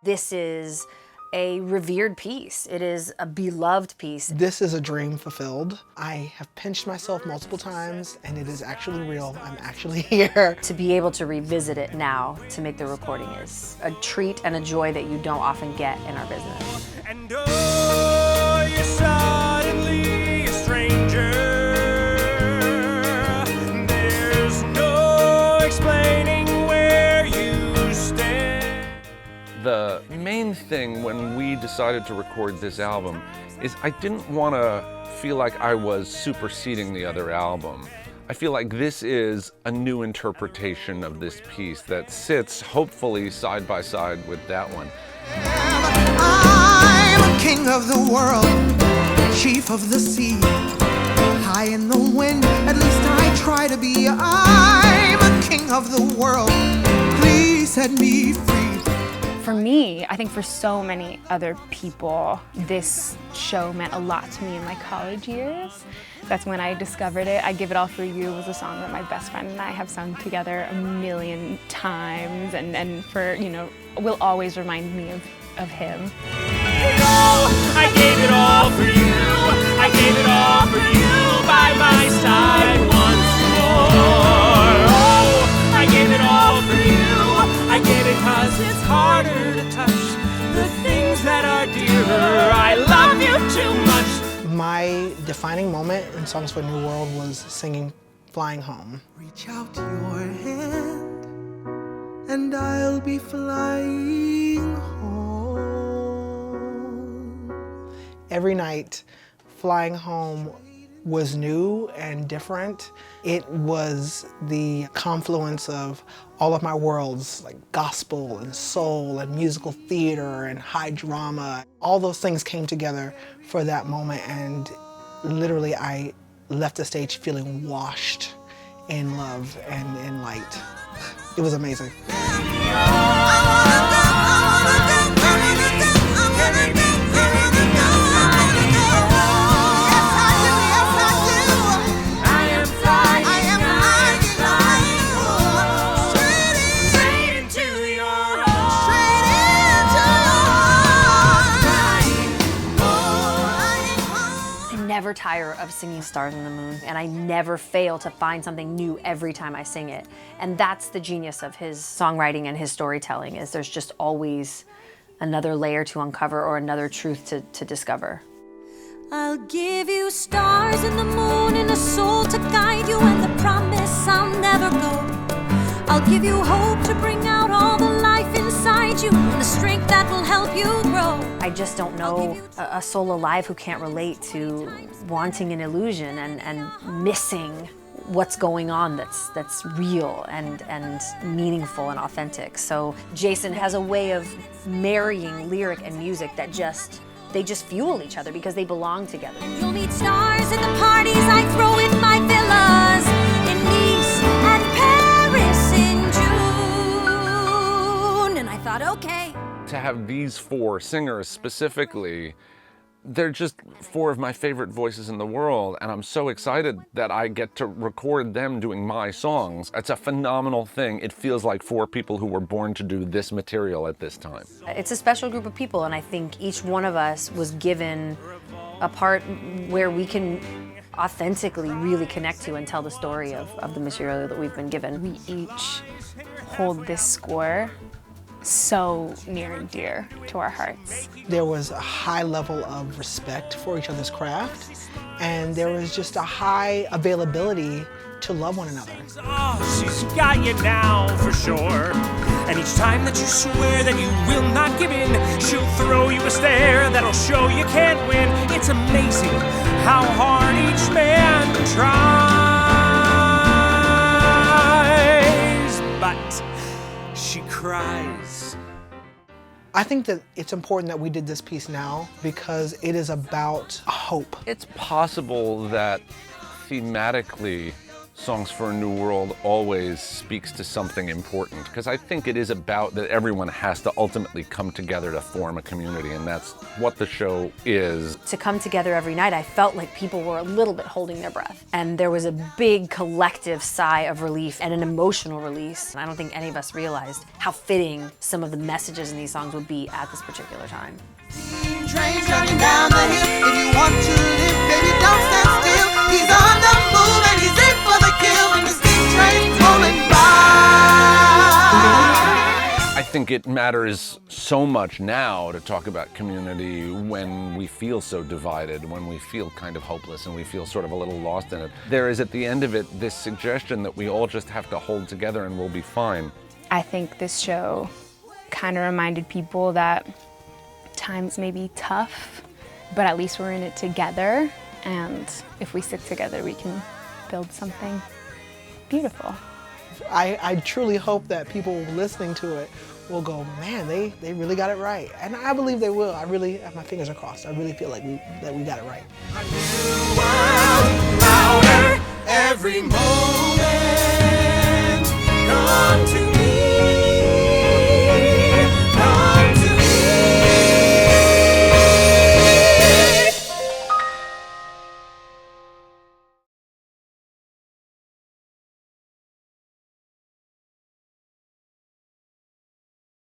This is a revered piece. It is a beloved piece. This is a dream fulfilled. I have pinched myself multiple times, and it is actually real. I'm actually here. To be able to revisit it now to make the recording is a treat and a joy that you don't often get in our business. And oh, you're suddenly a stranger. There's no explaining where you stand. The main thing when we decided to record this album is I didn't want to feel like I was superseding the other album. I feel like this is a new interpretation of this piece that sits hopefully side by side with that one. I'm a king of the world, chief of the sea, high in the wind, at least I try to be. I'm a king of the world, please set me free. For me, I think for so many other people, this show meant a lot to me in my college years. That's when I discovered it. I Give It All For You was a song that my best friend and I have sung together a million times, and for, you know, will always remind me of him. I gave it all for you. I gave it all for you by my side once more. Oh, I gave it all for you. I gave it 'cause it's harder to touch the things that are dearer. I love you too much. My defining moment in Songs for a New World was singing Flying Home. Reach out your hand and I'll be flying home. Every night, Flying Home was new and different. It was the confluence of all of my worlds, like gospel and soul and musical theater and high drama. All those things came together for that moment, and literally I left the stage feeling washed in love and in light. It was amazing. Never tire of singing Stars on the Moon, and I never fail to find something new every time I sing it. And that's the genius of his songwriting and his storytelling, is there's just always another layer to uncover or another truth to discover. I'll give you stars and the moon and a soul to guide you, and the promise I'll never go. I'll give you hope to bring out all the life inside you, and the strength that will help you grow. I just don't know a soul alive who can't relate to wanting an illusion and missing what's going on that's real and meaningful and authentic. So Jason has a way of marrying lyric and music that they just fuel each other because they belong together. You'll meet stars at the parties I throw in my villas in Nice and Paris in June. And I thought, okay. To have these four singers specifically, they're just four of my favorite voices in the world, and I'm so excited that I get to record them doing my songs. It's a phenomenal thing. It feels like four people who were born to do this material at this time. It's a special group of people, and I think each one of us was given a part where we can authentically really connect to and tell the story of the material that we've been given. We each hold this score so near and dear to our hearts. There was a high level of respect for each other's craft, and there was just a high availability to love one another. Oh, she's got you now for sure. And each time that you swear that you will not give in, she'll throw you a stare that'll show you can't win. It's amazing how hard each man tries, but she cries. I think that it's important that we did this piece now because it is about hope. It's possible that thematically Songs for a New World always speaks to something important, because I think it is about that everyone has to ultimately come together to form a community, and that's what the show is. To come together every night, I felt like people were a little bit holding their breath. And there was a big collective sigh of relief and an emotional release. And I don't think any of us realized how fitting some of the messages in these songs would be at this particular time. Trains running down the hill. If you want to live, baby, don't stand still. He's on the move and he's in for the kill. And the steam train's rolling by. I think it matters so much now to talk about community when we feel so divided, when we feel kind of hopeless and we feel sort of a little lost in it. There is at the end of it this suggestion that we all just have to hold together and we'll be fine. I think this show kind of reminded people that times may be tough, but at least we're in it together, and if we stick together we can build something beautiful. I truly hope that people listening to it will go, man, they really got it right. And I believe they will. I really have my fingers crossed. I really feel like that we got it right. A new world, louder every moment. Come to